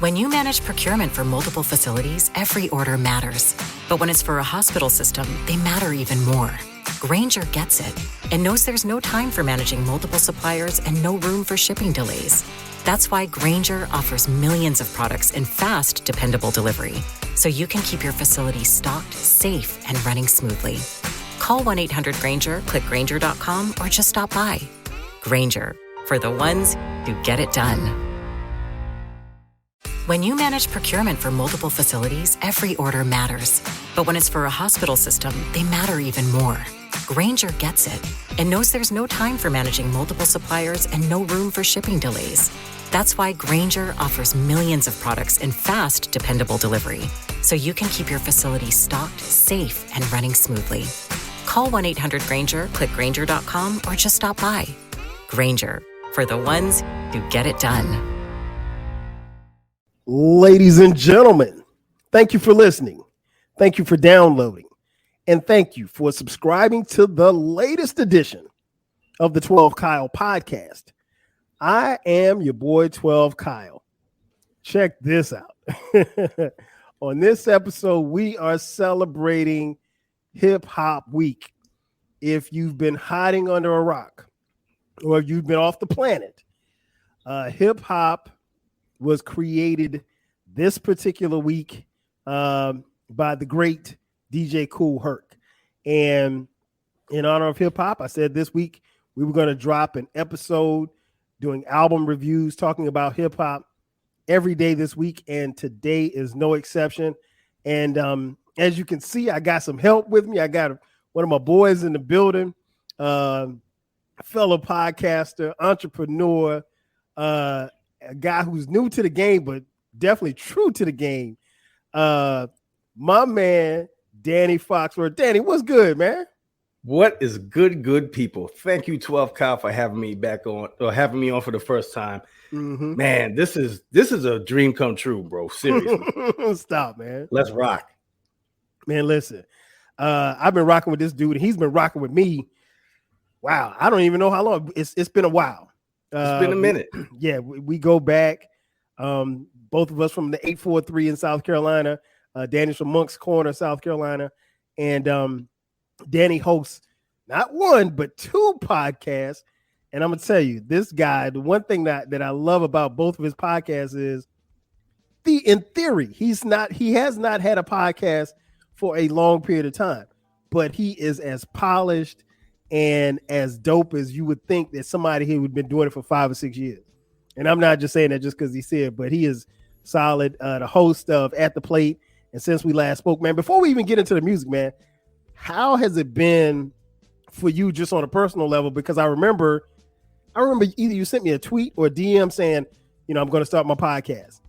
When you manage procurement for multiple facilities, every order matters. But when it's for a hospital system, they matter even more. Grainger gets it and knows there's no time for managing multiple suppliers and no room for shipping delays. That's why Grainger offers millions of products in fast, dependable delivery, so you can keep your facility stocked, safe, and running smoothly. Call 1-800-GRAINGER, click Grainger.com, or just stop by. Grainger, for the ones who get it done. When you manage procurement for multiple facilities, every order matters. But when it's for a hospital system, they matter even more. Grainger gets it and knows there's no time for managing multiple suppliers and no room for shipping delays. That's why Grainger offers millions of products in fast, dependable delivery, so you can keep your facility stocked, safe, and running smoothly. Call 1-800-GRAINGER, click Grainger.com, or just stop by. Grainger, for the ones who get it done. Ladies and gentlemen, thank you for listening. Thank you for downloading. And thank you for subscribing to the latest edition of the 12 Kyle podcast. I am your boy 12 Kyle. Check this out. On this episode, we are celebrating Hip Hop Week. If you've been hiding under a rock or if you've been off the planet, hip hop was created this particular week by the great DJ Kool Herc. And in honor of hip hop, I said this week we were going to drop an episode doing album reviews, talking about hip hop every day this week. And today is no exception. And as you can see, I got some help with me. I got one of my boys in the building, fellow podcaster, entrepreneur, a guy who's new to the game, but definitely true to the game. My man, Danny Foxworth. Danny, what's good, man? What is good people? Thank you, 12 Kyle, for having me back on, or having me on for the first time. Mm-hmm. Man, this is a dream come true, bro. Seriously. Stop, man. Let's rock. Man, listen. I've been rocking with this dude, and he's been rocking with me. Wow, I don't even know how long. It's been a while. It's been a minute. We go back. Both of us from the 843 in South Carolina. Danny's from Moncks Corner, South Carolina. And Danny hosts not one, but two podcasts. And I'm going to tell you, this guy, the one thing that I love about both of his podcasts is in theory, he has not had a podcast for a long period of time, but he is as polished and as dope as you would think that somebody who would been doing it for 5 or 6 years. And I'm not just saying that just because he said, but he is solid. The host of At the Plate. And since we last spoke, man, before we even get into the music, man, how has it been for you just on a personal level? Because I remember either you sent me a tweet or a DM saying, I'm going to start my podcast.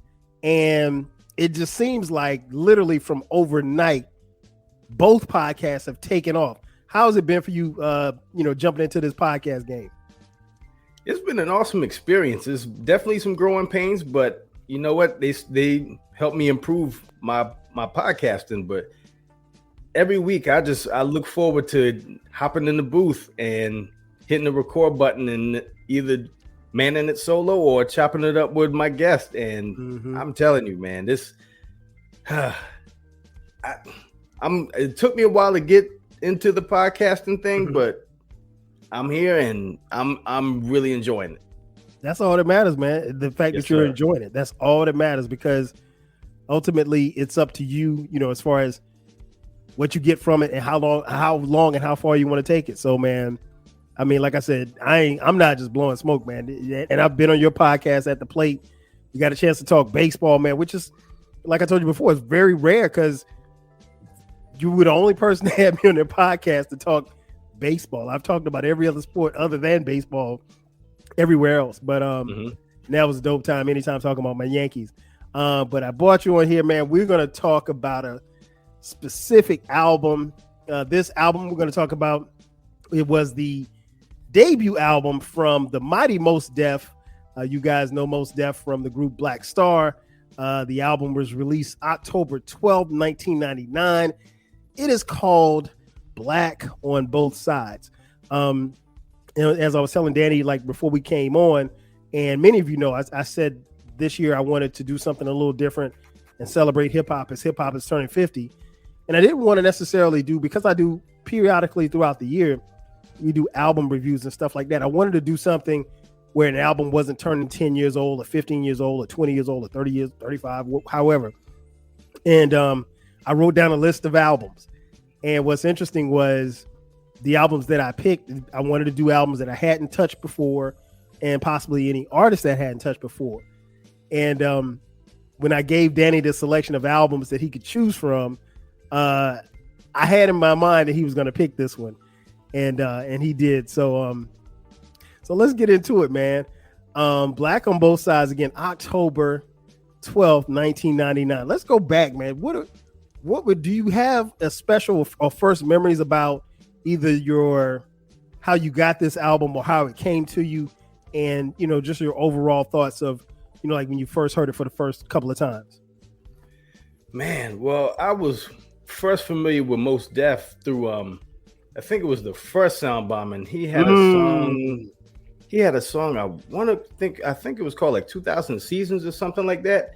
And it just seems like literally from overnight, both podcasts have taken off. How has it been for you, jumping into this podcast game? It's been an awesome experience. There's definitely some growing pains, but you know what? They helped me improve my podcasting. But every week, I look forward to hopping in the booth and hitting the record button and either manning it solo or chopping it up with my guest. And I'm telling you, man, this it took me a while to get into the podcasting thing, but I'm here and I'm really enjoying it. That's all that matters, man. The fact that you're enjoying it. That's all that matters, because ultimately it's up to you, as far as what you get from it and how long and how far you want to take it. So, man, I mean, like I said, I'm not just blowing smoke, man. And I've been on your podcast At the Plate. You got a chance to talk baseball, man, which is, like I told you before, it's very rare because you were the only person to have me on their podcast to talk baseball. I've talked about every other sport other than baseball everywhere else. But now was a dope time anytime talking about my Yankees. But I brought you on here, man. We're going to talk about a specific album. This album we're going to talk about, it was the debut album from the mighty Mos Def. You guys know Mos Def from the group Black Star. The album was released October 12, 1999. It is called Black on Both Sides. As I was telling Danny, like before we came on, and many of you know, I said this year I wanted to do something a little different and celebrate hip hop as hip hop is turning 50. And I didn't want to necessarily do, because I do periodically throughout the year, we do album reviews and stuff like that. I wanted to do something where an album wasn't turning 10 years old or 15 years old or 20 years old or 30 years, 35, however. And I wrote down a list of albums. And what's interesting was the albums that I picked, I wanted to do albums that I hadn't touched before and possibly any artists that I hadn't touched before. And when I gave Danny the selection of albums that he could choose from, I had in my mind that he was going to pick this one. And he did. So let's get into it, man. Black on Both Sides again, October 12th, 1999. Let's go back, man. Do you have a special or first memories about either how you got this album or how it came to you, and just your overall thoughts of like when you first heard it for the first couple of times? Man, well, I was first familiar with Mos Def through I think it was the first Sound Bomb, and he had a song. He had a song. I think it was called like 2000 Seasons or something like that.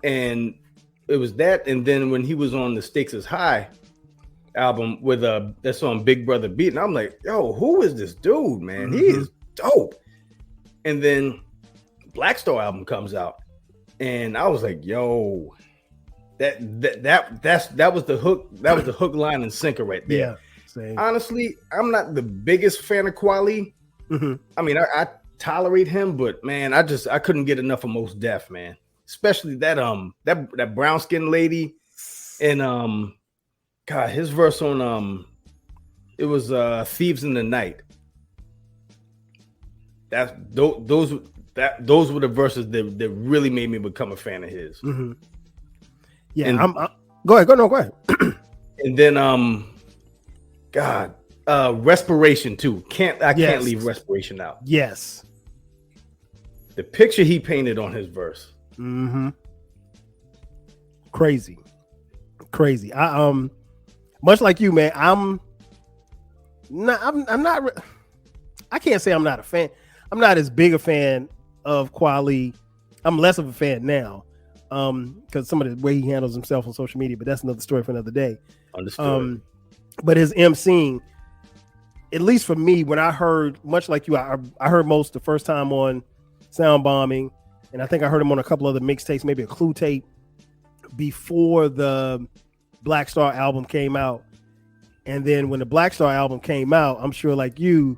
And it was that. And then when he was on the Stakes is High album with that song Big Brother Beat, and I'm like, yo, who is this dude, man? He is dope. And then Black Star album comes out, and I was like, yo, that was the hook. That was the hook, line, and sinker right there. Yeah. Same. Honestly, I'm not the biggest fan of Kweli. I mean, I tolerate him, but man, I couldn't get enough of Mos Def, man. Especially that brown skinned lady, and God, his verse on it was Thieves in the Night. Those were the verses that really made me become a fan of his. Yeah, and, go ahead. And then God. Respiration too. Can't leave Respiration out. Yes. The picture he painted on his verse. Crazy. I much like you, man. I'm not. I can't say I'm not a fan. I'm not as big a fan of Kweli. I'm less of a fan now, because some of the way he handles himself on social media. But that's another story for another day. Understood. But his emceeing, at least for me, when I heard, much like you, I heard Mos the first time on Sound Bombing, and I think I heard him on a couple other mixtapes, maybe a Clue tape, before the Black Star album came out. And then when the Black Star album came out, I'm sure like you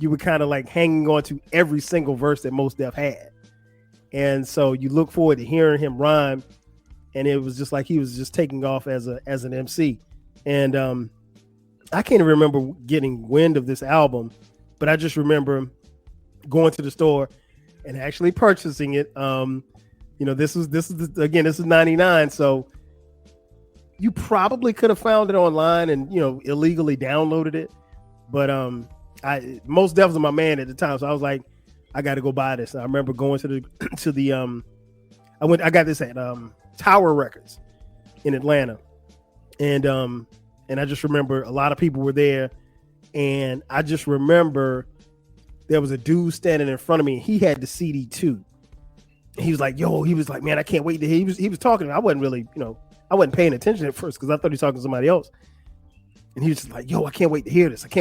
were kind of like hanging on to every single verse that Mos Def had. And so you look forward to hearing him rhyme, and it was just like he was just taking off as an MC. And I can't even remember getting wind of this album, but I just remember going to the store and actually purchasing it. This is 99, so you probably could have found it online and illegally downloaded it. But Mos Def was my man at the time, so I was like, I got to go buy this. And I remember going I got this at Tower Records in Atlanta, and I just remember a lot of people were there, and I just remember there was a dude standing in front of me, and he had the CD too. He was like, man, I can't wait to hear. He was talking. I wasn't really, I wasn't paying attention at first because I thought he was talking to somebody else. And he was just like, I can't wait to hear this. And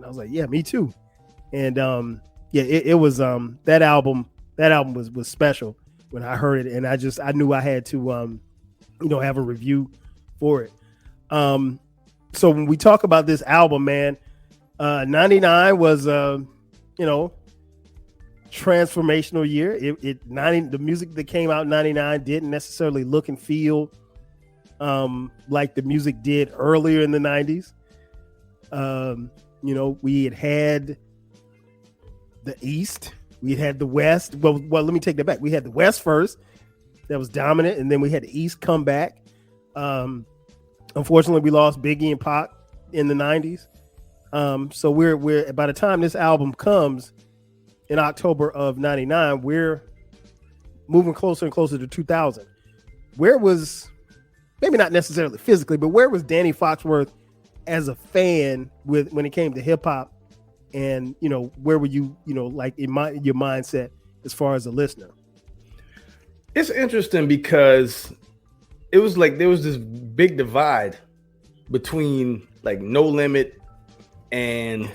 I was like, yeah, me too. And it was that album was special when I heard it, and I knew I had to have a review for it. So when we talk about this album, man, 99 was transformational year. The music that came out in 99 didn't necessarily look and feel like the music did earlier in the 90s. We had the East, we had the West. Well, let me take that back. We had the West first, that was dominant, and then we had the East come back. Unfortunately, we lost Biggie and Pac in the 90s. So we're by the time this album comes in October of 99, we're moving closer and closer to 2000. Where was, maybe not necessarily physically, but where was Danny Foxworth as a fan when it came to hip hop? And where were you, like in your mindset as far as a listener? It's interesting because it was like there was this big divide between like No Limit and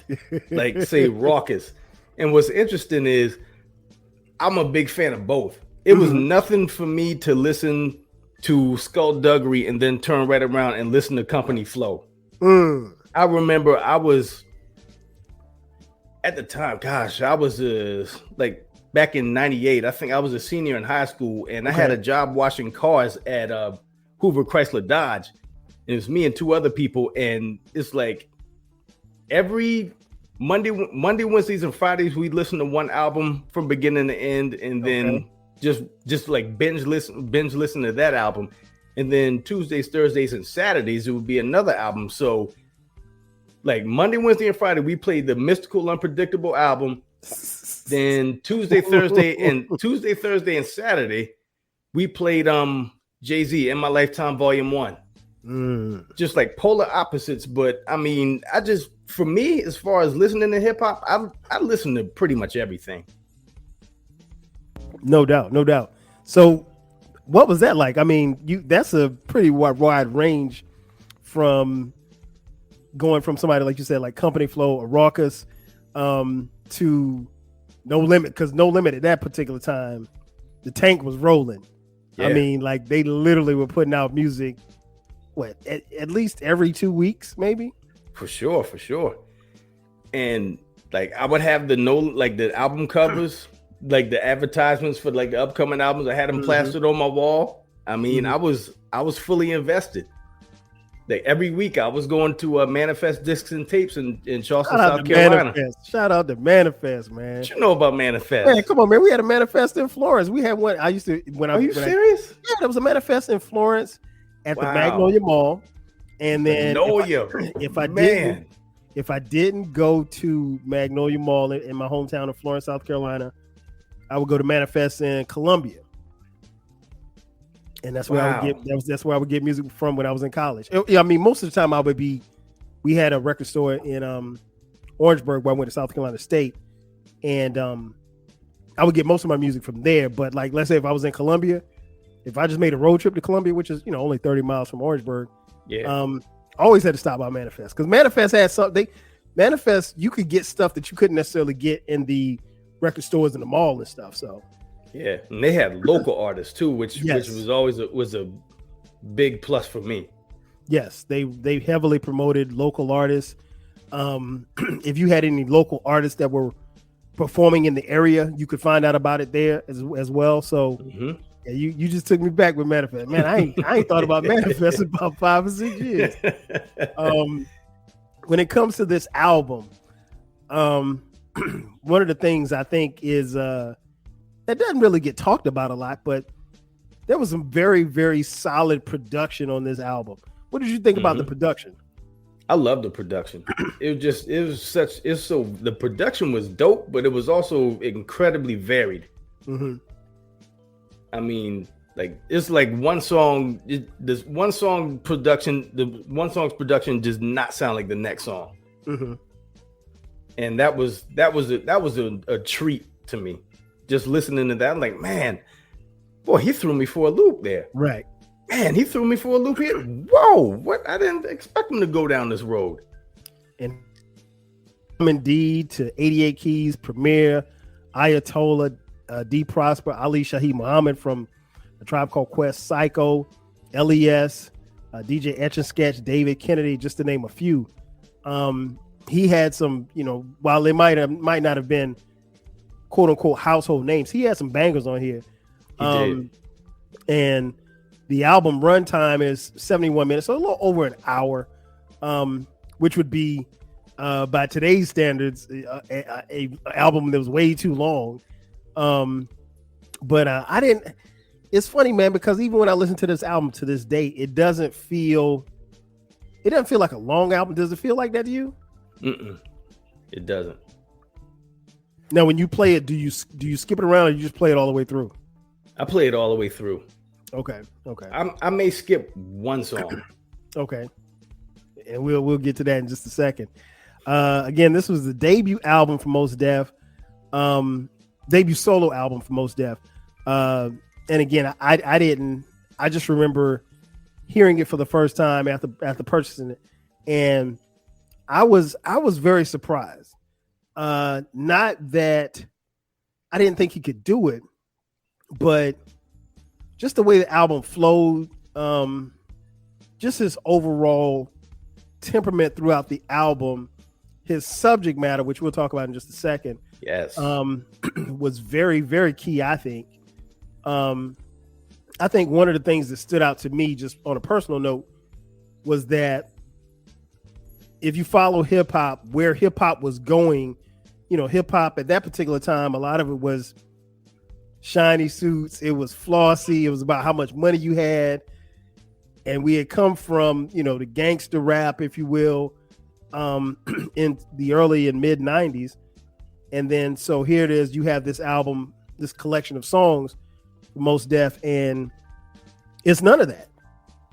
like say Raucous. And what's interesting is I'm a big fan of both. It was nothing for me to listen to Skullduggery and then turn right around and listen to Company Flow. I remember I was at the time, gosh, I was like back in 98. I think I was a senior in high school, and I had a job washing cars at Hoover Chrysler Dodge. And it was me and two other people, and it's like every Monday, Wednesdays, and Fridays, we'd listen to one album from beginning to end, and then just like binge listen to that album. And then Tuesdays, Thursdays, and Saturdays, it would be another album. So like Monday, Wednesday, and Friday, we played the Mystical Unpredictable album. Then Tuesday, Thursday, and Saturday, we played Jay-Z In My Lifetime Volume 1. Just like polar opposites. But I mean, for me, as far as listening to hip hop, I listen to pretty much everything. No doubt. So what was that like? I mean, that's a pretty wide range from going from somebody, like you said, like Company Flow or Raucous, to No Limit, because No Limit at that particular time, the tank was rolling. I mean, like they literally were putting out music, at least every 2 weeks, maybe. For sure. And like I would have the album covers, like the advertisements for like the upcoming albums. I had them plastered on my wall. I mean, I was fully invested. Like every week I was going to Manifest Discs and Tapes in Charleston, South Carolina. Shout out to Manifest, man. What you know about Manifest? Man, come on, man. We had a Manifest in Florence. We had one. Are you serious? Yeah, there was a Manifest in Florence at the Magnolia Mall. And then if I didn't go to Magnolia Mall in my hometown of Florence, South Carolina, I would go to Manifest in Columbia. And that's where that's where I would get music from when I was in college. I mean, most of the time we had a record store in Orangeburg where I went to South Carolina State, and I would get most of my music from there. But like, let's say if I was in Columbia, if I just made a road trip to Columbia, which is only 30 miles from Orangeburg, I always had to stop by Manifest, because Manifest had something. Manifest, you could get stuff that you couldn't necessarily get in the record stores in the mall and stuff. So. Yeah, and they had local artists too, which was always a big plus for me. Yes, they heavily promoted local artists. If you had any local artists that were performing in the area, you could find out about it there as well. So yeah, you just took me back with Manifest. Man, I ain't thought about Manifest in about 5 or 6 years. When it comes to this album, one of the things I think is that doesn't really get talked about a lot, but there was some very, very solid production on this album. What did you think about the production? I love the production. The production was dope, but it was also incredibly varied. I mean, like it's like one song's production does not sound like the next song. And that was a treat to me. Just listening to that, I'm like, man, boy, he threw me for a loop there. Right. Man, he threw me for a loop here. Whoa, what? I didn't expect him to go down this road. And indeed to 88 Keys, Premier, Ayatollah, D. Prosper, Ali Shaheed Muhammad from A Tribe Called Quest, Psycho, LES, DJ Etch and Sketch, David Kennedy, just to name a few. He had some, while they might not have been quote unquote household names, he had some bangers on here. And the album runtime is 71 minutes, so a little over an hour, which would be by today's standards a album that was way too long. But I didn't. It's funny, man, because even when I listen to this album to this day, it doesn't feel like a long album. Does it feel like that to you? It doesn't. Now, when you play it, do you skip it around, or you just play it all the way through? I play it all the way through. Okay. I may skip one song. Okay, and we'll get to that in just a second. Again, this was the debut album for Mos Def, debut solo album for Mos Def. and again, I just remember hearing it for the first time after purchasing it, and I was very surprised. Not that I didn't think he could do it, but just the way the album flowed, just his overall temperament throughout the album, his subject matter, which we'll talk about in just a second, yes, was very, very key, I think. I think one of the things that stood out to me, just on a personal note, was that if you follow hip hop, where hip hop was going, hip hop at that particular time, a lot of it was shiny suits. It was flossy. It was about how much money you had. And we had come from, the gangster rap, if you will, in the early and mid 90s. And then, so here it is, you have this album, this collection of songs, Mos Def, and it's none of that.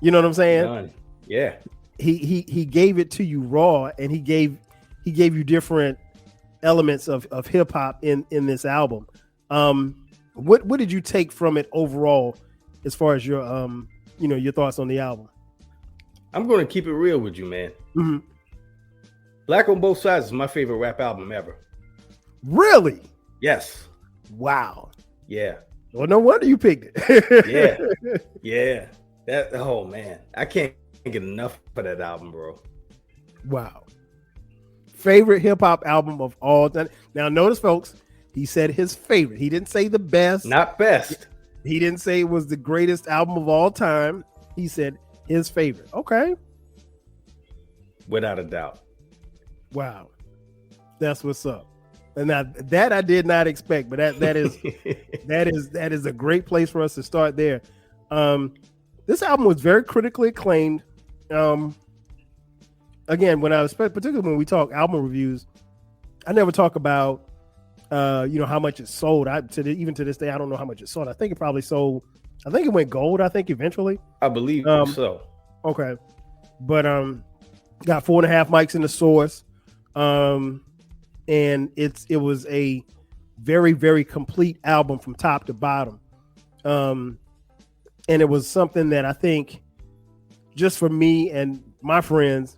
You know what I'm saying? None. Yeah. He gave it to you raw, and he gave you different elements of hip hop in this album. What did you take from it overall, as far as your your thoughts on the album? I'm going to keep it real with you, man. Mm-hmm. Black on Both Sides is my favorite rap album ever. Really? Yes. Wow. Yeah. Well, no wonder you picked it. Yeah. Yeah. Oh man, I can't get enough of that album, bro. Wow. Favorite hip hop album of all time. Now, notice, folks, he said his favorite. He didn't say the best. Not best. He didn't say it was the greatest album of all time. He said his favorite. Okay. Without a doubt. Wow. That's what's up. And now that I did not expect, but that is a great place for us to start there. This album was very critically acclaimed. Again, particularly when we talk album reviews, I never talk about how much it sold. Even to this day, I don't know how much it sold. I think it probably sold. I think it went gold. I think eventually. I believe so. Okay, but got 4.5 mics in the source, and it was a very, very complete album from top to bottom, and it was something that I think, just for me and my friends,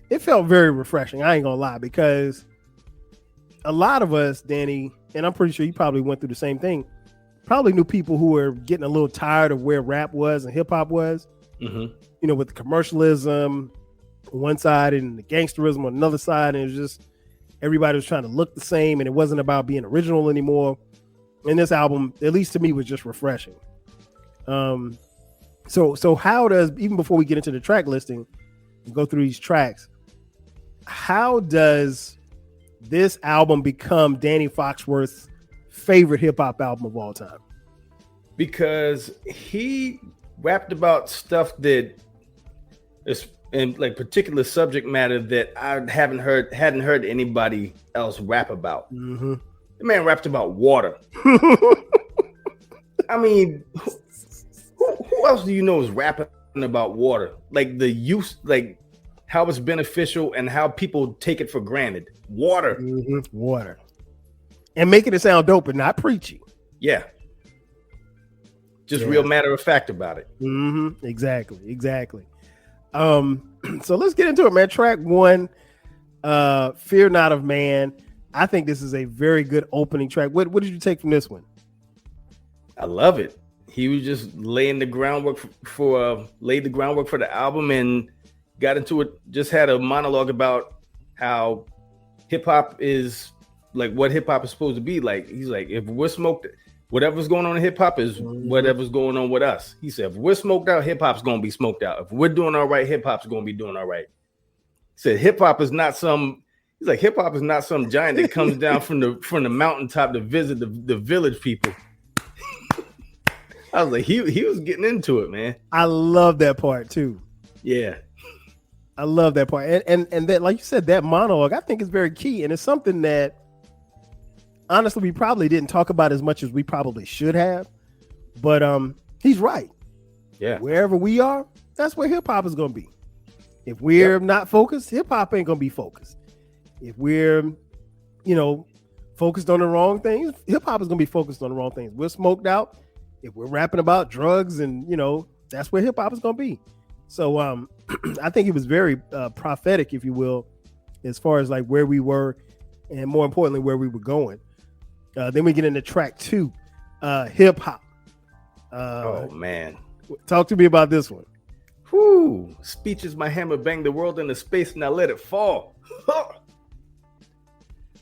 it felt very refreshing. I ain't gonna lie, because a lot of us, Danny, and I'm pretty sure you probably went through the same thing, probably knew people who were getting a little tired of where rap was and hip hop was, with the commercialism on one side and the gangsterism on another side. And it was just, everybody was trying to look the same, and it wasn't about being original anymore. And this album, at least to me, was just refreshing. So how does, even before we get into the track listing and go through these tracks, how does this album become Danny Foxworth's favorite hip hop album of all time? Because he rapped about stuff that is in like particular subject matter that I hadn't heard anybody else rap about. Mm-hmm. The man rapped about water. I mean, who else do you know is rapping about water? Like the use, like how it's beneficial and how people take it for granted. Water. Mm-hmm. Water. And making it sound dope and not preachy. Yeah. Just real matter of fact about it. Mm-hmm. Exactly. So let's get into it, man. Track 1, Fear Not of Man. I think this is a very good opening track. What did you take from this one? I love it. He was just laying the groundwork for the album, and got into it. Just had a monologue about how hip hop is like, what hip hop is supposed to be like. He's like, if we're smoked, whatever's going on in hip hop is whatever's going on with us. He said, if we're smoked out, hip hop's gonna be smoked out. If we're doing all right, hip hop's gonna be doing all right. He said, hip hop is not some. He's like, hip hop is not some giant that comes down from the mountaintop to visit the village people. I was like, he was getting into it, man. I love that part too. Yeah. I love that part. And that, like you said, that monologue, I think is very key. And it's something that honestly we probably didn't talk about as much as we probably should have. But he's right. Yeah. Wherever we are, that's where hip hop is gonna be. If we're not focused, hip hop ain't gonna be focused. If we're, focused on the wrong things, hip hop is gonna be focused on the wrong things. We're smoked out, if we're rapping about drugs and, that's where hip hop is going to be. So I think it was very prophetic, if you will, as far as like where we were and more importantly, where we were going. Then we get into track 2, hip hop. Oh man. Talk to me about this one. Whoo, speech is my hammer, bang the world into space, now let it fall.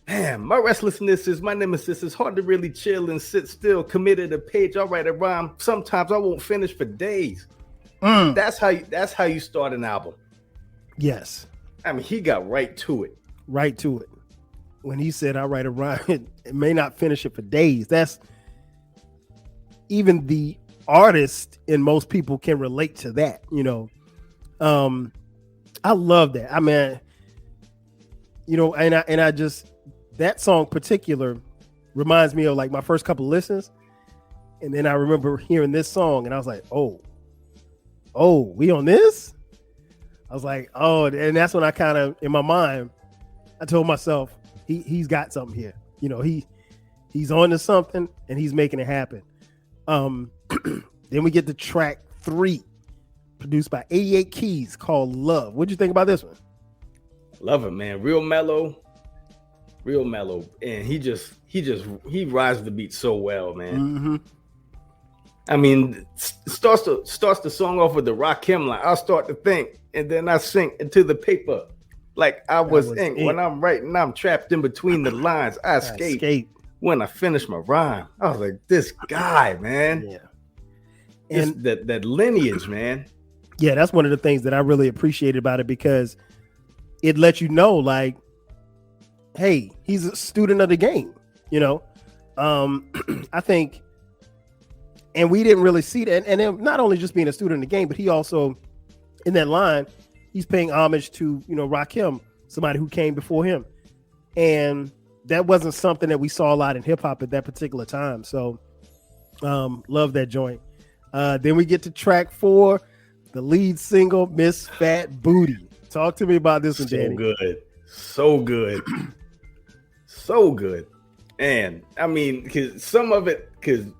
Man, my restlessness is my nemesis. It's hard to really chill and sit still. Committed a page, I'll write a rhyme. Sometimes I won't finish for days. That's how you start an album. Yes. I mean, he got right to it. Right to it. When he said, I'll write a rhyme, it may not finish it for days. That's even the artist and most people can relate to that, I love that. I mean, and I just, that song particular reminds me of like my first couple listens. And then I remember hearing this song and I was like, oh, we on this? I was like, oh, and that's when I kind of, in my mind, I told myself, he's got something here. He's on to something and he's making it happen. Then we get to track 3, produced by 88 Keys, called Love. What'd you think about this one? Love it, man. Real mellow. And he rides the beat so well, man. Mm-hmm. I mean, starts the song off with the Rakim line. I'll start to think, and then I sink into the paper like I was ink. When I'm writing, I'm trapped in between the lines. I escape. When I finish my rhyme, I was like, this guy, man. Yeah. And that lineage, man. Yeah, that's one of the things that I really appreciated about it, because it lets you know, like, hey, he's a student of the game, I think, and we didn't really see that. And then not only just being a student of the game, but he also, in that line, he's paying homage to, Rakim, somebody who came before him. And that wasn't something that we saw a lot in hip hop at that particular time. So love that joint. Then we get to track 4, the lead single, Miss Fat Booty. Talk to me about this one, Danny. So good. And I mean, because some of the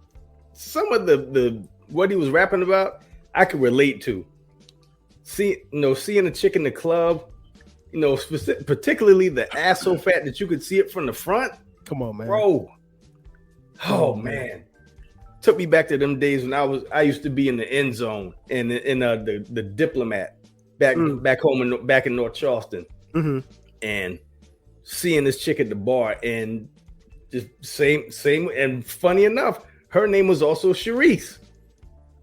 what he was rapping about, I could relate to. Seeing a chick in the club, particularly the ass so fat that you could see it from the front. Come on, man. Bro. Oh man. Took me back to them days when I used to be in the end zone and in the Diplomat back home back in North Charleston. Mm-hmm. And seeing this chick at the bar, and just same and funny enough, her name was also Sharice.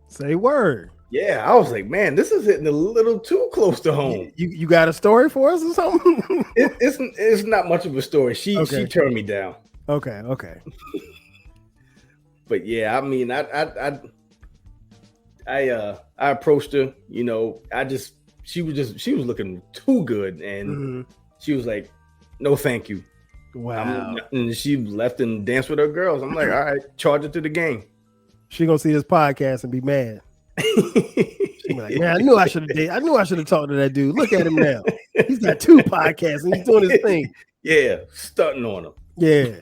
Say word. Yeah, I was like, man, this is hitting a little too close to home. You got a story for us or something? It's not much of a story. She turned me down. Okay. But yeah, I mean, I approached her. She was looking too good, and she was like, "No, thank you." Wow. And she left and danced with her girls. I'm like, all right, charge it to the game. She gonna see this podcast and be mad. She be like, man, I knew I should have talked to that dude. Look at him now. He's got 2 podcasts and he's doing his thing. Yeah, stunting on him. Yeah.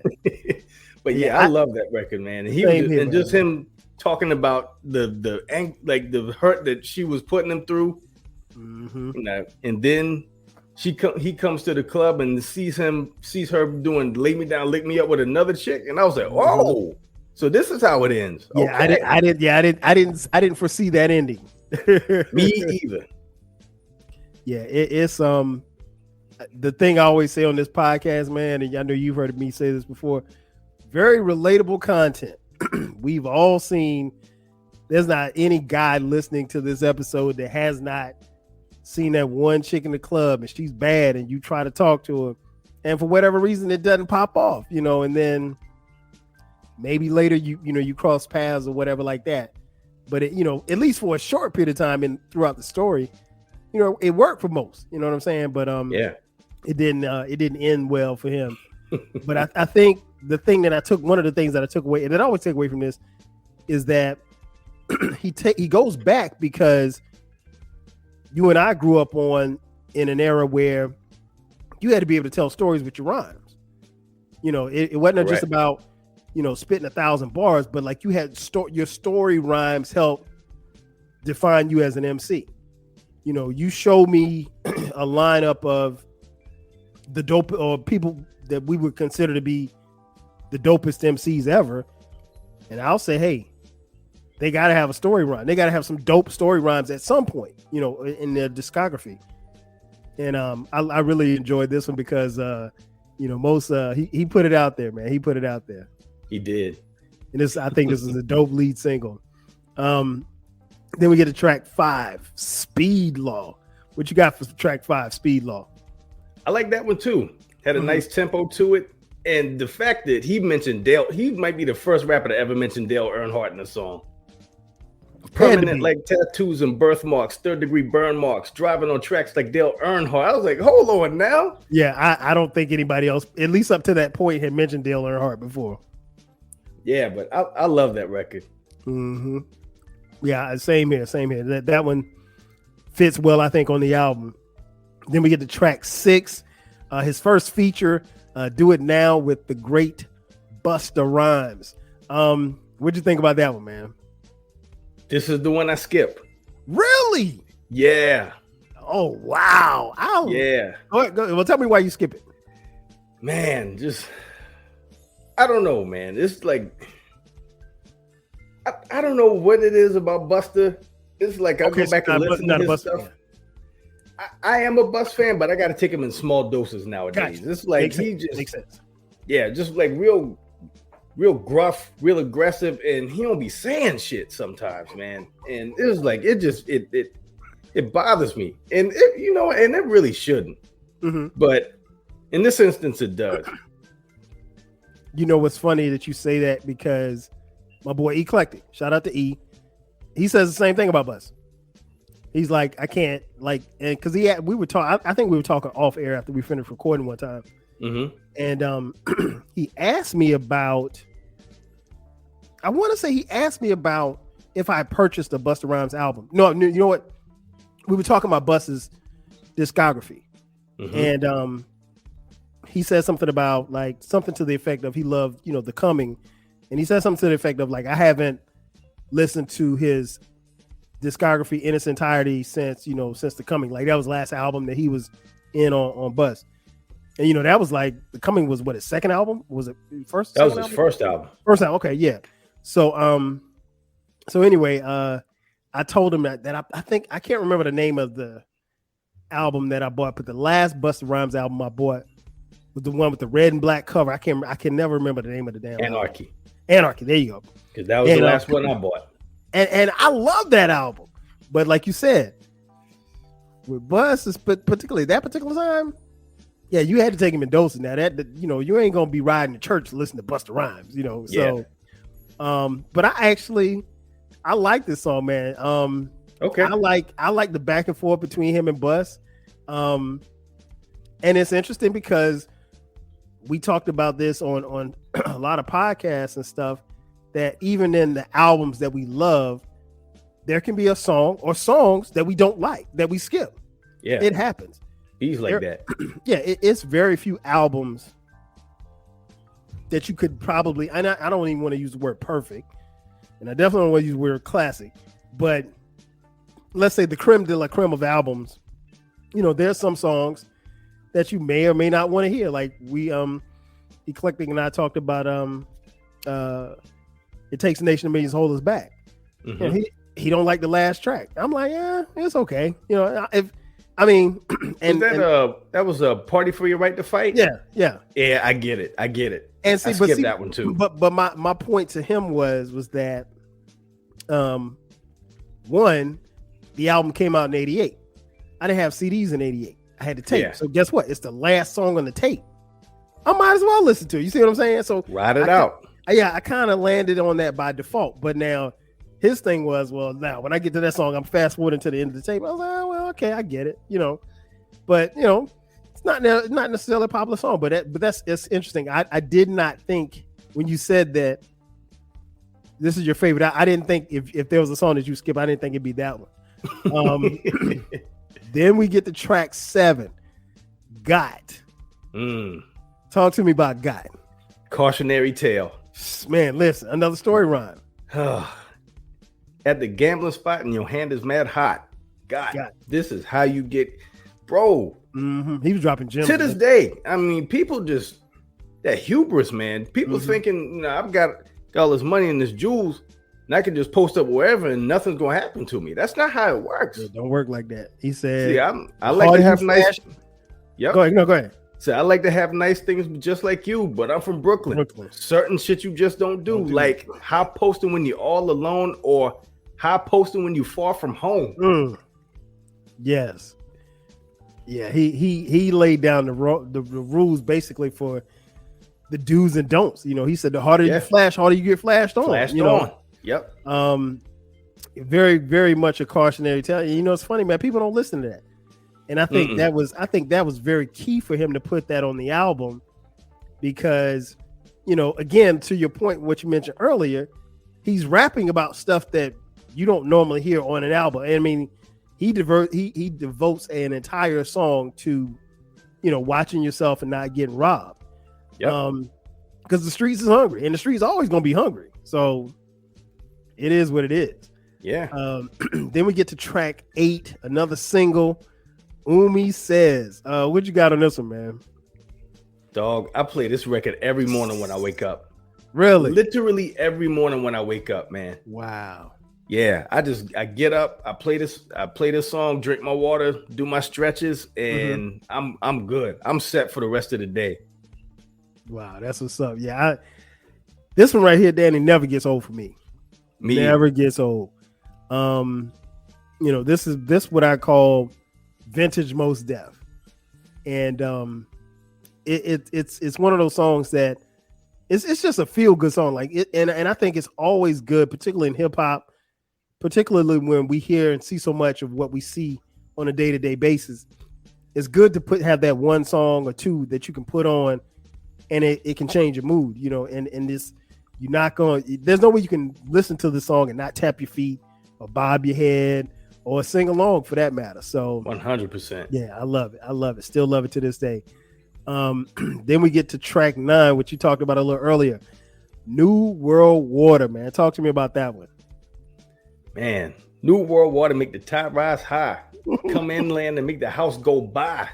But yeah, I love that record, man. And just him talking about the hurt that she was putting him through. Mm-hmm. And then he comes to the club and sees her doing lay me down, lick me up with another chick, and I was like, whoa. So this is how it ends. Yeah, okay. I didn't foresee that ending. Me either. Yeah, it's the thing I always say on this podcast, man, and I know you've heard me say this before. Very relatable content. We've all seen. There's not any guy listening to this episode that has not seen that one chick in the club and she's bad, and you try to talk to her, and for whatever reason it doesn't pop off, and then maybe later you cross paths or whatever like that. But it, at least for a short period of time and throughout the story, it worked for most. You know what I'm saying? But yeah, it didn't end well for him. But I think one of the things that I took away, and that I always take away from this, is that he goes back, because you and I grew up in an era where you had to be able to tell stories with your rhymes. It wasn't just about spitting 1,000 bars, but like you had your story rhymes help define you as an MC. You show me a lineup of the dope or people that we would consider to be the dopest MCs ever, and I'll say, hey, they got to have a story rhyme. They got to have some dope story rhymes at some point, in their discography. And I really enjoyed this one because Mos he put it out there, man. He put it out there. He did. And I think this is a dope lead single. Then we get to track 5, Speed Law. What you got for track 5, Speed Law? I like that one too. Had a nice tempo to it. And the fact that he mentioned Dale, he might be the first rapper to ever mention Dale Earnhardt in a song. Permanent like tattoos and birthmarks, third-degree burn marks, driving on tracks like Dale Earnhardt. I was like, hold on now. Yeah, I don't think anybody else, at least up to that point, had mentioned Dale Earnhardt before. Yeah, but I love that record. Mm-hmm. Yeah, same here. That one fits well, I think, on the album. Then we get to track 6, his first feature, Do It Now with the great Busta Rhymes. What'd you think about that one, man? This is the one I skip. Really? Yeah. Oh, wow. Yeah. All right, well, tell me why you skip it. Man, I don't know, man. It's like, I don't know what it is about Busta. It's like I go back and listen to his stuff. I am a Bus fan, but I got to take him in small doses nowadays. Gotcha. It's like makes sense. Yeah, just like real gruff, real aggressive, and he don't be saying shit sometimes, man. And it was like it bothers me, and it really shouldn't. Mm-hmm. But in this instance, it does. What's funny that you say that, because my boy Eclectic, shout out to E, he says the same thing about Bus. He's like, I can't, like, and because we were talking, I think we were talking off air after we finished recording one time. Mm-hmm. And he asked me about, I want to say he asked me about if I purchased a Busta Rhymes album. No, you know what? We were talking about Busta's discography. Mm-hmm. And he said something about, like, something to the effect of he loved, The Coming. And he said something to the effect of, like, I haven't listened to his discography in its entirety since The Coming. Like, that was the last album that he was in on Bus. And that was like, The Coming was what, his second album? Was it first? That was his first album. First album, okay, yeah. So anyway, I told him that I think I can't remember the name of the album that I bought, but the last Busta Rhymes album I bought was the one with the red and black cover. I can never remember the name of the damn Anarchy. Anarchy, there you go. Because that was the last one I bought. And I love that album. But like you said, with Bus, particularly that particular time, yeah, you had to take him in doses. Now that you ain't gonna be riding to church to listen to Busta Rhymes, So, but I like this song, man. Okay, I like the back and forth between him and Bus, and it's interesting because we talked about this on a lot of podcasts and stuff, that even in the albums that we love, there can be a song or songs that we don't like, that we skip. Yeah, it happens. He's like that. Yeah, it's very few albums that you could probably, and I don't even want to use the word perfect, and I definitely don't want to use the word classic, but let's say the creme de la creme of albums, there's some songs that you may or may not want to hear. Like we, Eclectic and I talked about, It Takes a Nation of Millions to Hold Us Back. Mm-hmm. He don't like the last track. I'm like, yeah, it's okay. And that was a Party for Your Right to Fight. Yeah. I get it. And see, I skipped that one too. But my point to him was that, one, the album came out in '88. I didn't have CDs in '88. I had the tape. Yeah. So guess what? It's the last song on the tape. I might as well listen to it. You see what I'm saying? So ride it out. I kind of landed on that by default. But now his thing was, well, now when I get to that song, I'm fast forwarding to the end of the tape. I was like, oh, well, okay, I get it. But it's not necessarily a popular song. But it's interesting. I did not think when you said that this is your favorite, I didn't think if there was a song that you skip, I didn't think it'd be that one. Then we get to track 7, Got. Talk to me about Got. Cautionary tale. Man, listen, another story rhyme. At the gambling spot and your hand is mad hot. God, God. this is how you get, bro. Mm-hmm. He was dropping gems To this day. I mean, people just that hubris, man. People Mm-hmm. thinking, I've got all this money and this jewels, and I can just post up wherever and nothing's gonna happen to me. That's not how it works. It don't work like that. He said, See, I like to have nice. Yep. Go ahead. No, go ahead. So I like to have nice things just like you, but I'm from Brooklyn. Certain shit you just don't do. Like high posting when you're all alone or high posting when you're far from home. Yes. Yeah, he laid down the rules basically for the do's and don'ts. He said the harder you flash, harder you get flashed on. Yep. Very, very much a cautionary tale. It's funny, man. People don't listen to that. And I think that was very key for him to put that on the album because, again, to your point, what you mentioned earlier, he's rapping about stuff that you don't normally hear on an album. I mean, he devotes an entire song to, watching yourself and not getting robbed. Yep. Because the streets is hungry and the streets always going to be hungry. So it is what it is. Yeah. Then we get to track 8, another single. Umi Says. What you got on this one, man? Dog, I play this record every morning when I wake up. Really? Literally every morning when I wake up, man. Wow. Yeah, I get up, I play this song, drink my water, do my stretches, and I'm good. I'm set for the rest of the day. Wow, that's what's up. Yeah, this one right here, Danny, never gets old for me. Never gets old. This what I call vintage Mos Def, and it's one of those songs that it's just a feel good song. Like it, and I think it's always good, particularly in hip hop, particularly when we hear and see so much of what we see on a day to day basis. It's good to have that one song or two that you can put on, and it can change your mood. And this you're not going. There's no way you can listen to the song and not tap your feet or bob your head or sing along for that matter. So 100%. Yeah, I love it. Still love it to this day. Then we get to track 9, which you talked about a little earlier. New World Water, man. Talk to me about that one. Man, New World Water make the tide rise high. Come inland and make the house go by.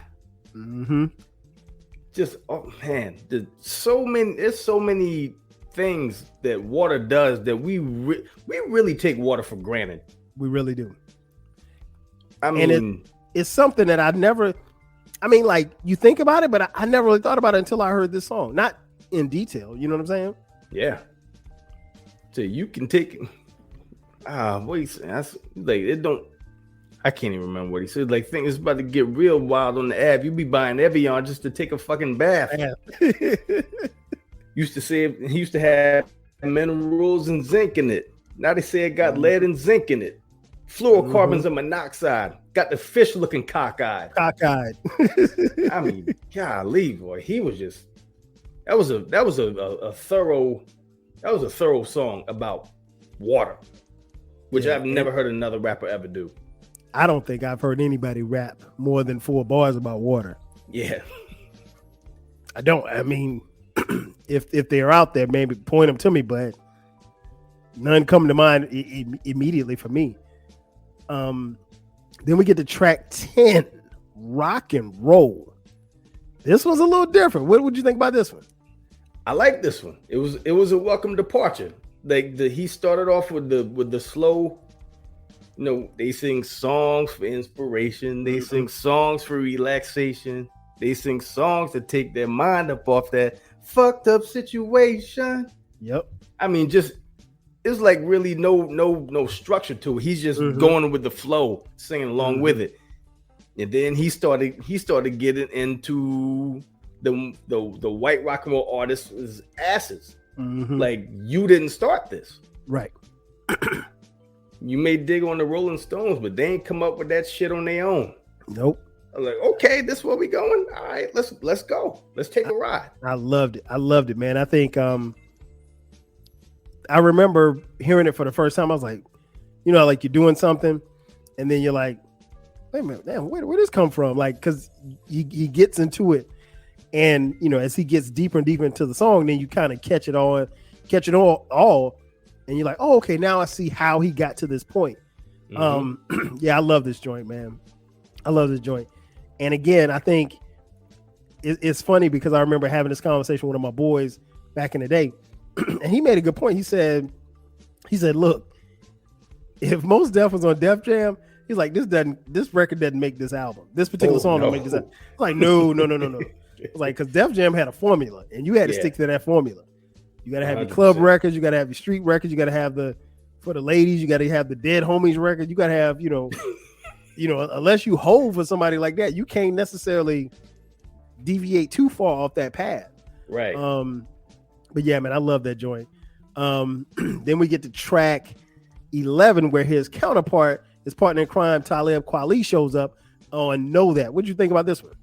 Mm-hmm. Just, oh man, there's so many things that water does that we really take water for granted. We really do. I mean, and it's something that like you think about it, but I never really thought about it until I heard this song. Not in detail, you know what I'm saying? Yeah. So you can take what he said. That's like it don't. I can't even remember what he said. Like things about to get real wild on the app. You be buying Evian just to take a fucking bath. Yeah. Used to say he used to have minerals and zinc in it. Now they say it got lead and zinc in it. Fluorocarbons and monoxide. Got the fish looking cockeyed. I mean, golly, boy, he was just. That was a thorough song about water, which I've never heard another rapper ever do. I don't think I've heard anybody rap more than 4 bars about water. Yeah, I don't. I mean, if they're out there, maybe point them to me, but none come to mind immediately for me. Then we get to track 10, Rock and Roll. This one's a little different. What would you think about this one? I like this one. It was a welcome departure. Like he started off with the slow. They sing songs for inspiration. They sing songs for relaxation. They sing songs to take their mind up off that fucked up situation. Yep. I mean, just it's like really no structure to it. He's just going with the flow, singing along with it. And then he started getting into the white rock and roll artists' asses. Like, you didn't start this. Right. You may dig on the Rolling Stones, but they ain't come up with that shit on their own. Nope. I was like, okay, this is where we going. All right, let's go. Let's take a ride. I loved it, man. I think I remember hearing it for the first time. I was like, like you're doing something, and then you're like, wait a minute, damn, where this come from? Like, because he gets into it, and as he gets deeper and deeper into the song, then you kind of catch it on. catch it all, and you're like, oh, okay, now I see how he got to this point. Yeah, I love this joint, man. I love this joint. And again, I think it's funny because I remember having this conversation with one of my boys back in the day, and he made a good point. He said, look, if Mos Def was on Def Jam, he's like, this record doesn't make this album. This particular song don't make this album. It's like, no. It's like, because Def Jam had a formula, and you had to stick to that formula. You got to have 100%. Your club records, you got to have your street records, you got to have for the ladies, you got to have the Dead Homies record, you got to have, unless you hold for somebody like that, you can't necessarily deviate too far off that path. Right. But yeah, man, I love that joint. Then we get to track 11, where his counterpart, his partner in crime, Talib Kweli, shows up on Know That. What'd you think about this one?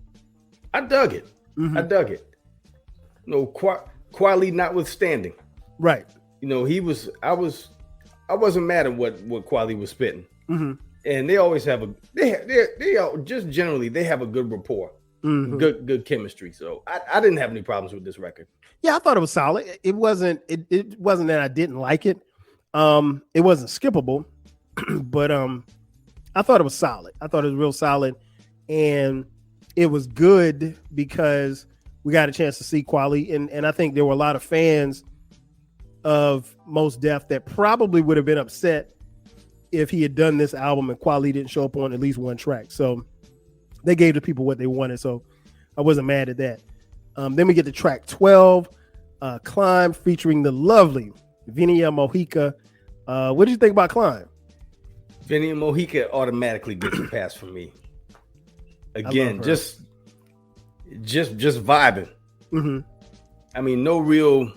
I dug it. I dug it. No, Kweli notwithstanding. Right. I wasn't mad at what Kweli was spitting. And they always have just generally they have a good rapport, good chemistry. So I didn't have any problems with this record. Yeah, I thought it was solid. It wasn't that I didn't like it. It wasn't skippable, but I thought it was solid. I thought it was real solid, and it was good because we got a chance to see Kweli, and I think there were a lot of fans of Mos Def that probably would have been upset if he had done this album and Kweli didn't show up on at least one track. So they gave the people what they wanted. So I wasn't mad at that. Then we get to track 12, Climb, featuring the lovely Vinia Mojica. What did you think about Climb? Vinia Mojica automatically gets a pass from me. Again, just vibing. I mean, no real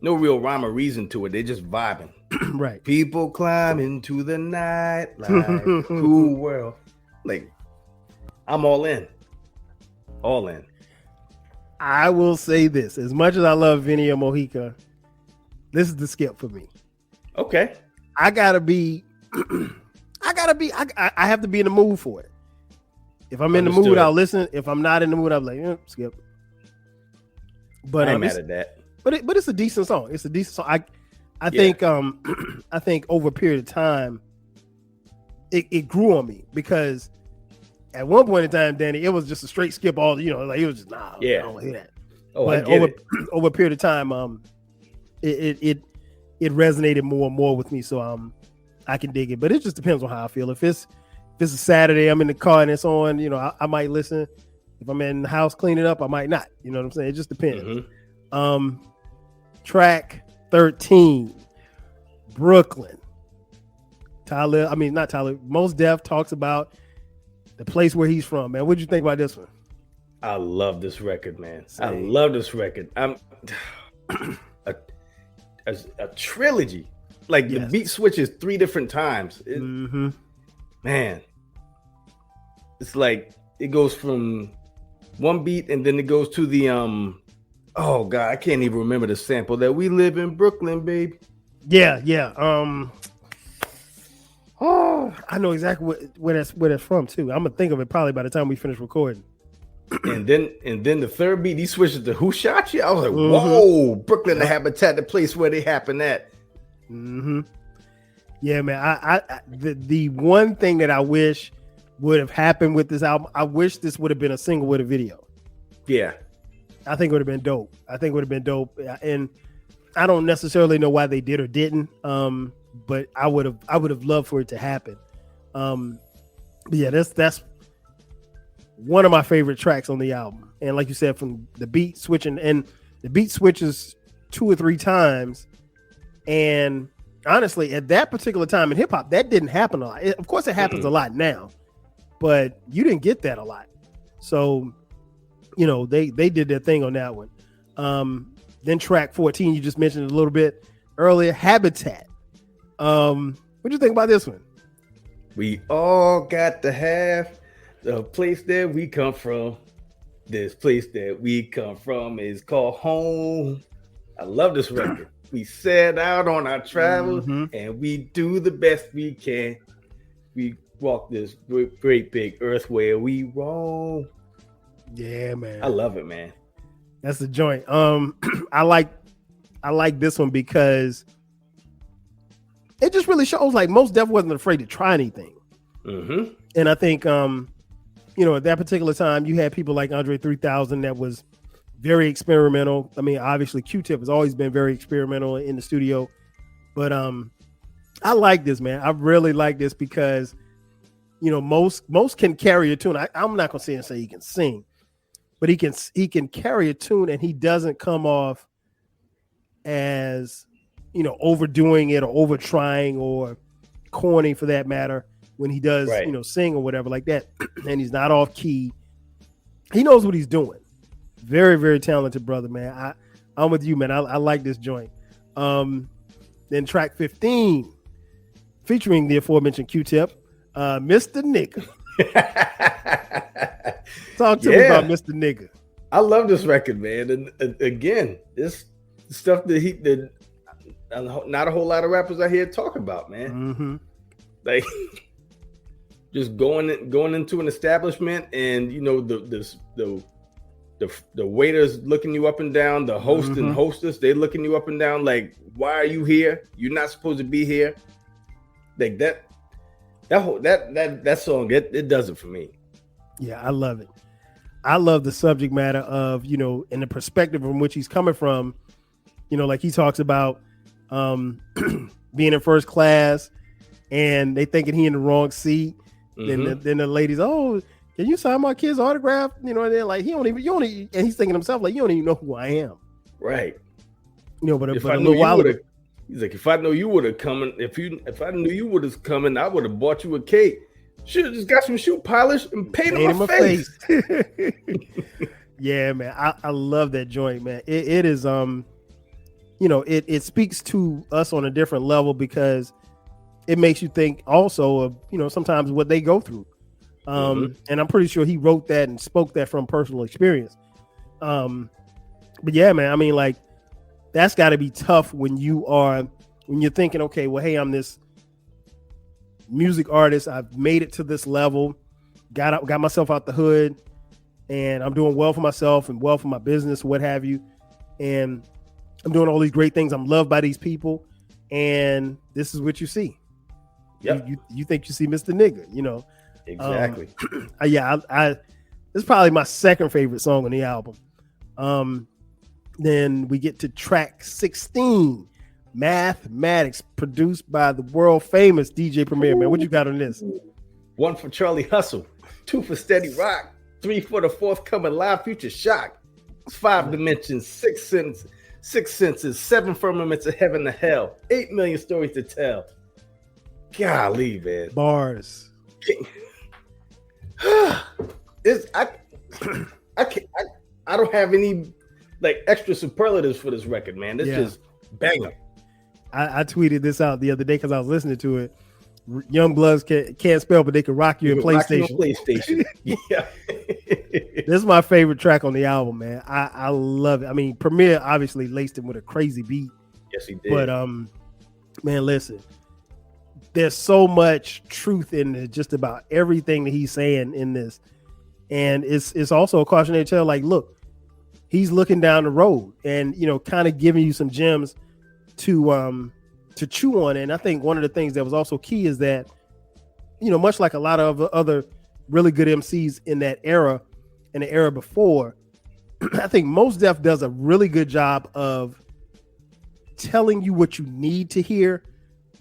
rhyme or reason to it. They just vibing. Right. People climb into the night like cool world. Like, I'm all in. All in. I will say this. As much as I love Vinia Mojica, this is the skip for me. Okay. I have to be in the mood for it. If I'm in the mood, I'll listen. If I'm not in the mood, I'm like, skip. But I'm mad at that. But it's a decent song. It's a decent song. I think I think over a period of time, it grew on me, because at one point in time, Danny, it was just a straight skip. All like it was just I don't want to hear that. Oh, but over a period of time, it resonated more and more with me. So I can dig it. But it just depends on how I feel. If it's a Saturday, I'm in the car and it's on, I might listen. If I'm in the house cleaning up, I might not. You know what I'm saying? It just depends. Track 13, Brooklyn. Not Tyler. Mos Def talks about the place where he's from, man. What'd you think about this one? I love this record, man. I love this record. I'm a trilogy. Like, the beat switches 3 different times. Man, it's like it goes from one beat and then it goes to the oh God, I can't even remember the sample that we live in Brooklyn, baby. Yeah. Oh, I know exactly where that's from too. I'm gonna think of it probably by the time we finish recording. And then the third beat, he switches to Who Shot You? I was like, whoa, Brooklyn, the habitat, the place where they happen at. Yeah, man. The one thing that I wish would have happened with this album, I wish this would have been a single with a video. Yeah. I think it would have been dope. And I don't necessarily know why they did or didn't. But I would have loved for it to happen. But yeah, that's one of my favorite tracks on the album. And like you said, from the beat switching, and the beat switches 2 or 3 times. And honestly, at that particular time in hip hop, that didn't happen a lot. Of course, it happens a lot now, but you didn't get that a lot. So, they did their thing on that one. Then track 14, you just mentioned it a little bit earlier, Habitat. What do you think about this one? We all got to have the place that we come from. This place that we come from is called home. I love this record. We set out on our travels and we do the best we can. We walk this great big earth where we roam. Yeah, man. I love it, man. That's the joint. I like I like this one because it just really shows like Mos Def wasn't afraid to try anything. Mm-hmm. And I think, at that particular time, you had people like Andre 3000 that was very experimental. I mean, obviously Q-Tip has always been very experimental in the studio, but I like this, man. I really like this because, most can carry a tune. I'm not gonna sit and say he can sing, but he can carry a tune, and he doesn't come off as overdoing it or over trying or corny for that matter when he does sing or whatever like that. And he's not off key. He knows what he's doing. Very, very talented brother, man. I'm with you, man. I like this joint. Then track 15 featuring the aforementioned Q-Tip, Mr. Nigga. Talk to me about Mr. Nigga. I love this record, man. And again, this stuff that not a whole lot of rappers out here talk about, man. Mm-hmm. Like just going into an establishment, and the waiters looking you up and down, the host and hostess, they looking you up and down like, why are you here? You're not supposed to be here. Like that song, it does it for me. Yeah, I love it. I love the subject matter of, and the perspective from which he's coming from. Like he talks about being in first class and they thinking he in the wrong seat. Then the ladies, oh, can you sign my kid's autograph? And they're like, and he's thinking to himself, like, you don't even know who I am. Right. But if but I a knew little while you ago, would, he's like, if I know you would have come, if I knew you would have come in, I would have bought you a cake. Should have just got some shoe polish and painted my face. Yeah, man. I love that joint, man. It is it speaks to us on a different level because it makes you think also of, sometimes what they go through. And I'm pretty sure he wrote that and spoke that from personal experience. But yeah, man, I mean, like, that's got to be tough when you're thinking, okay, well, hey, I'm this music artist. I've made it to this level, got myself out the hood, and I'm doing well for myself and well for my business, what have you. And I'm doing all these great things. I'm loved by these people. And this is what you see. Yep. You think you see Mr. Nigga, Exactly. It's probably my second favorite song on the album. Then we get to track 16, Mathematics, produced by the world famous DJ Premier. Man, what you got on this? 1 for Charlie Hustle, 2 for Steady Rock, 3 for the forthcoming Live Future Shock, 5 dimensions, 6 senses, 7 firmaments of heaven to hell, 8 million stories to tell. Golly, man. Bars. I don't have any like extra superlatives for this record, man. It's just banger. I tweeted this out the other day because I was listening to it. Young Bloods can't spell, but they can rock you in PlayStation. Yeah. This is my favorite track on the album, man. I love it. I mean, Premier obviously laced him with a crazy beat. Yes, he did. But man, listen, there's so much truth in just about everything that he's saying in this, and it's also a cautionary tale. Like, look, he's looking down the road, and kind of giving you some gems to chew on. And I think one of the things that was also key is that, much like a lot of other really good MCs in that era and the era before, I think Mos Def does a really good job of telling you what you need to hear,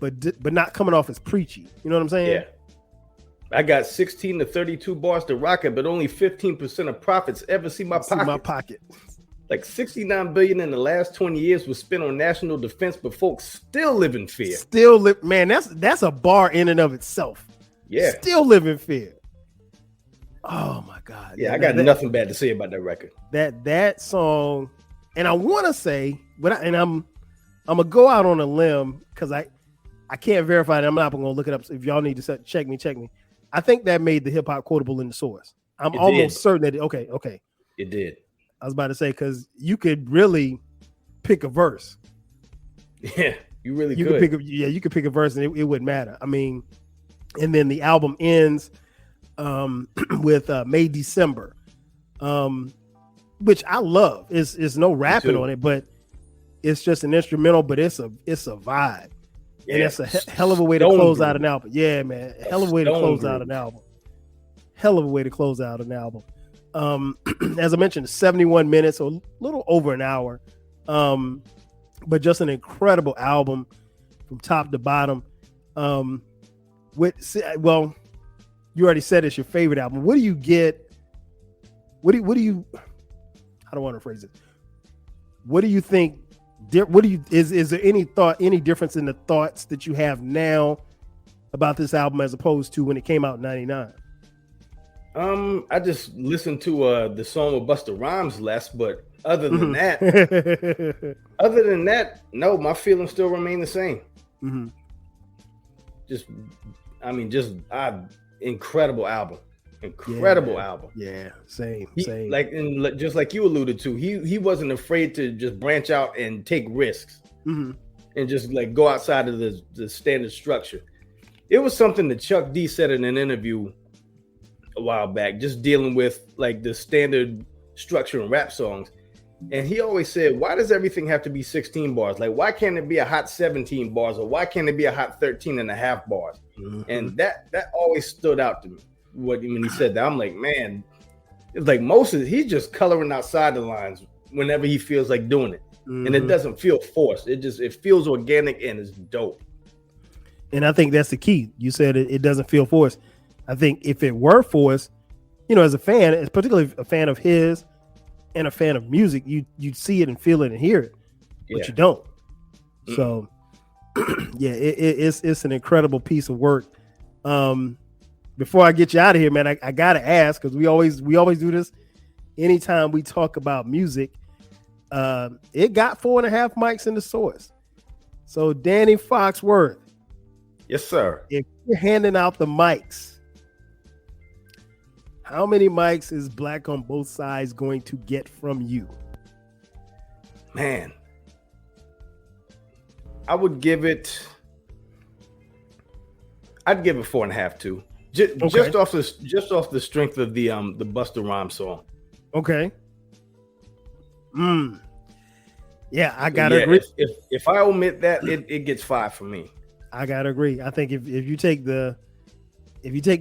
but not coming off as preachy. You know what I'm saying? Yeah. I got 16 to 32 bars to rock it, but only 15% of profits ever see my pocket. Like 69 billion in the last 20 years was spent on national defense, but folks still live in fear. Man, that's a bar in and of itself. Yeah. Still live in fear. Oh my God. Yeah, I got nothing bad to say about that record. That song, and I want to say, I'm gonna go out on a limb because I can't verify it. I'm not gonna look it up. So if y'all need to check me. I think that made the hip hop quotable in the source. I'm almost certain that okay. It did. I was about to say, because you could really pick a verse. Yeah, you really could. You could pick a verse and it wouldn't matter. I mean, and then the album ends with May December, which I love. It's no rapping on it, but it's just an instrumental, but it's a vibe. Yeah, and it's a hell of a way to close out an album. Yeah, man. Hell of a way to close out an album. Hell of a way to close out an album. As I mentioned, 71 minutes, so a little over an hour. But just an incredible album from top to bottom. You already said it's your favorite album. What do you get? What do you I don't want to phrase it. What do you think? Is there any difference in the thoughts that you have now about this album as opposed to when it came out in 99? I just listened to the song with Busta Rhymes less, but other than that, no, my feelings still remain the same. Mm-hmm. Incredible album. Album. Yeah, same. Just like you alluded to, he wasn't afraid to just branch out and take risks, and just like go outside of the standard structure. It was something that Chuck D said in an interview a while back, just dealing with like the standard structure in rap songs. And he always said, why does everything have to be 16 bars? Like, why can't it be a hot 17 bars, or why can't it be a hot 13 and a half bars? Mm-hmm. And that always stood out to me. When he said that, I'm like, man, it's like he's just coloring outside the lines whenever he feels like doing it. Mm-hmm. And it doesn't feel forced. It feels organic and it's dope. And I think that's the key. You said it doesn't feel forced. I think if it were forced, as a fan, particularly a fan of his and a fan of music, you'd see it and feel it and hear it, but you don't. Mm-hmm. So yeah, it's an incredible piece of work. Before I get you out of here, man, I gotta ask, because we always do this anytime we talk about music. It got 4.5 mics in the Source. So Danny Foxworth, yes, sir. If you're handing out the mics, how many mics is Black on Both Sides going to get from you? Man, I'd give it 4.5 too. Just off the strength of the Busta Rhymes song. Okay. Yeah, I gotta agree. If I omit that, it gets 5 for me. I gotta agree. I think if you take the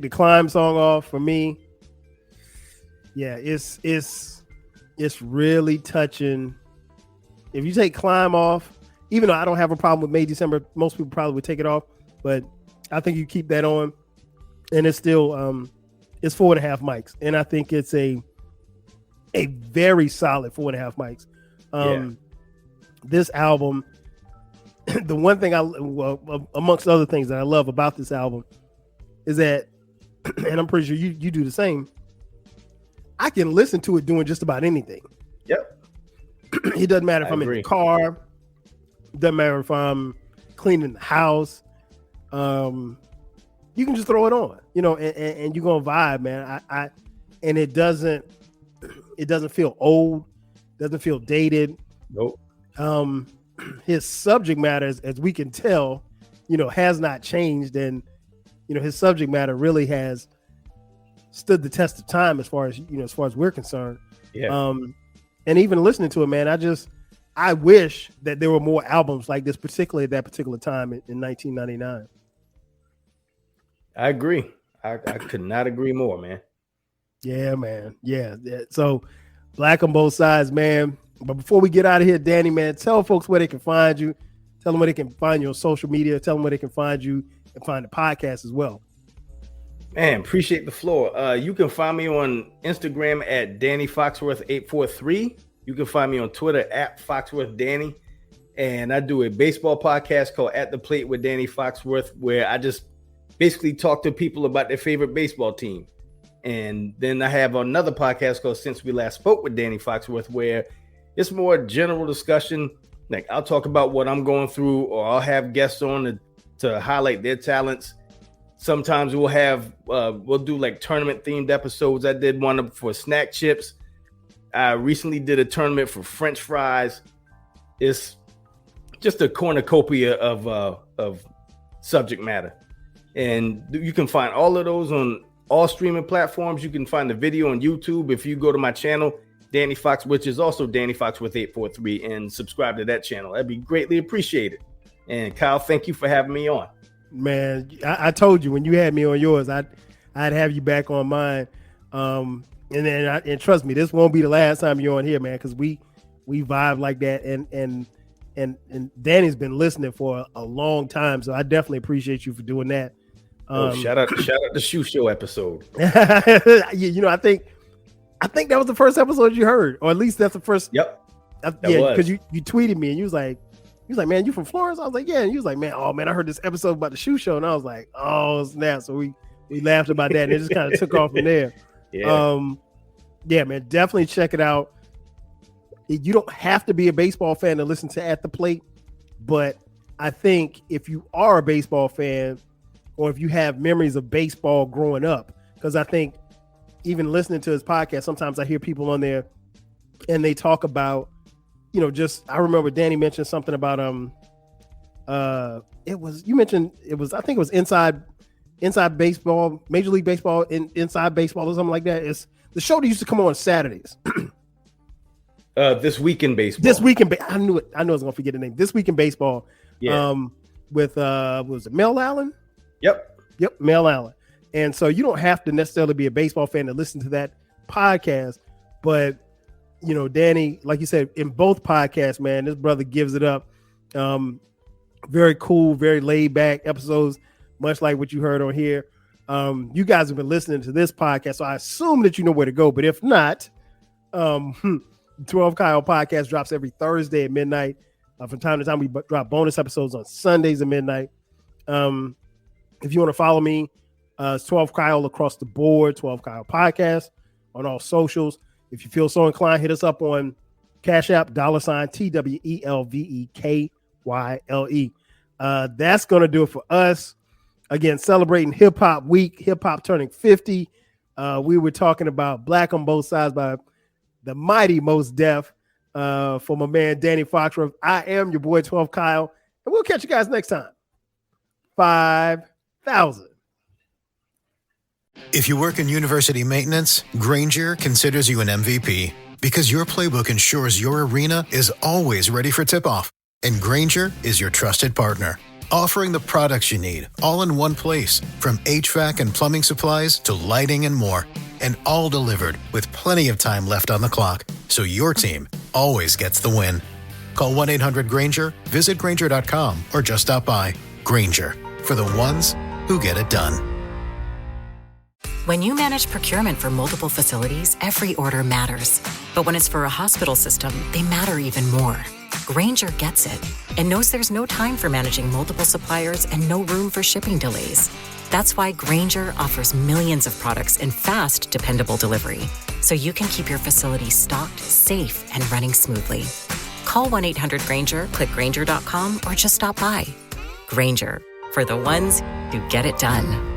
Climb song off for me, yeah, it's really touching. If you take Climb off, even though I don't have a problem with May December, most people probably would take it off, but I think you keep that on. And it's still it's 4.5 mics, and I think it's a very solid 4.5 mics. This album, the one thing amongst other things that I love about this album is that, and I'm pretty sure you do the same, I can listen to it doing just about anything. Yep. It doesn't matter if I'm in the car. It doesn't matter if I'm cleaning the house. You can just throw it on, and you're gonna vibe, man. And it doesn't feel old, doesn't feel dated. Nope. His subject matter, as we can tell, has not changed, and his subject matter really has stood the test of time as far as we're concerned. Yeah. And even listening to it, man, I wish that there were more albums like this, particularly at that particular time in 1999. I agree. I could not agree more, man. Yeah, man. Yeah. So Black on Both Sides, man. But before we get out of here, Danny, man, tell folks where they can find you. Tell them where they can find you on social media. Tell them where they can find you and find the podcast as well. Man, appreciate the floor. You can find me on Instagram at Danny Foxworth 843. You can find me on Twitter at Foxworth Danny. And I do a baseball podcast called At the Plate with Danny Foxworth, where I just basically talk to people about their favorite baseball team. And then I have another podcast called Since We Last Spoke with Danny Foxworth, where it's more general discussion. Like, I'll talk about what I'm going through, or I'll have guests on to highlight their talents. Sometimes we'll do like tournament themed episodes. I did one for snack chips. I recently did a tournament for French fries. It's just a cornucopia of subject matter. And you can find all of those on all streaming platforms. You can find the video on YouTube. If you go to my channel, Danny Fox, which is also Danny Foxworth 843, and subscribe to that channel. That'd be greatly appreciated. And Kyle, thank you for having me on. Man, I told you when you had me on yours, I'd have you back on mine. And trust me, this won't be the last time you're on here, man, because we vibe like that. And Danny's been listening for a long time, so I definitely appreciate you for doing that. Shout out the Shoe Show episode. You know, I think that was the first episode you heard, or at least that's the first. Yep. Yeah, because you tweeted me and you was like, man, you from Florence? I was like, yeah. And you was like, man, I heard this episode about the Shoe Show, and I was like, oh snap! So we laughed about that, and it just kind of took off from there. Yeah. Yeah, man, definitely check it out. You don't have to be a baseball fan to listen to At the Plate, but I think if you are a baseball fan, or if you have memories of baseball growing up, because I think even listening to his podcast, sometimes I hear people on there and they talk about, you know, just, I remember Danny mentioned something about I think it was Inside Baseball, Major League Baseball, Inside Baseball or something like that. It's the show that used to come on Saturdays. This Week in Baseball. This Week in I knew I was gonna forget the name. This Week in Baseball. Yeah. With was it Mel Allen? Yep, Mel Allen. And so you don't have to necessarily be a baseball fan to listen to that podcast, but you know, Danny, like you said, in both podcasts, man, this brother gives it up. Very cool, very laid back episodes, much like what you heard on here. You guys have been listening to this podcast, so I assume that you know where to go. But if not, 12 Kyle podcast drops every Thursday at midnight. From time to time, we drop bonus episodes on Sundays at midnight. If you want to follow me, it's 12 Kyle across the board, 12 Kyle podcast on all socials. If you feel so inclined, hit us up on Cash App, $TWELVEKYLE. That's going to do it for us. Again, celebrating Hip Hop Week, hip hop turning 50. We were talking about Black on Both Sides by the mighty Mos Def for my man Danny Foxworth. I am your boy 12 Kyle, and we'll catch you guys next time. 5,000. If you work in university maintenance, Grainger considers you an MVP because your playbook ensures your arena is always ready for tip-off. And Grainger is your trusted partner, offering the products you need all in one place, from HVAC and plumbing supplies to lighting and more. And all delivered with plenty of time left on the clock, so your team always gets the win. Call 1-800-GRAINGER, visit Grainger.com, or just stop by. Grainger, for the ones who get it done. When you manage procurement for multiple facilities, every order matters. But when it's for a hospital system, they matter even more. Grainger gets it and knows there's no time for managing multiple suppliers and no room for shipping delays. That's why Grainger offers millions of products in fast, dependable delivery, so you can keep your facility stocked, safe, and running smoothly. Call 1-800-GRAINGER, click Grainger.com, or just stop by. Grainger, for the ones who get it done.